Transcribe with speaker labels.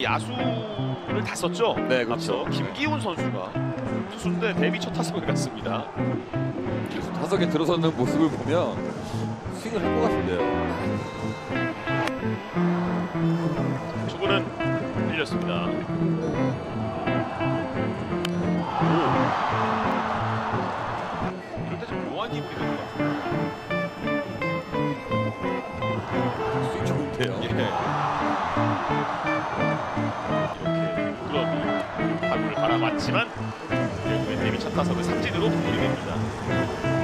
Speaker 1: 야수를 다 썼죠?
Speaker 2: 네, 그렇죠.
Speaker 1: 앞서 김기훈 선수가 투수인데 데뷔 첫 타석을 갔습니다.
Speaker 2: 계속 타석에 들어서는 모습을 보면 스윙을 할 것 같은데요.
Speaker 1: 초구는 밀렸습니다. 이럴 때 좀 묘한 기분이 드는 것 같아요.
Speaker 2: 스윙 좋은데요.
Speaker 1: 예. 이렇게 부드러운 타구를 바라봤지만 결국엔 데뷔 첫 타석을 삼진으로 돌리게 됩니다.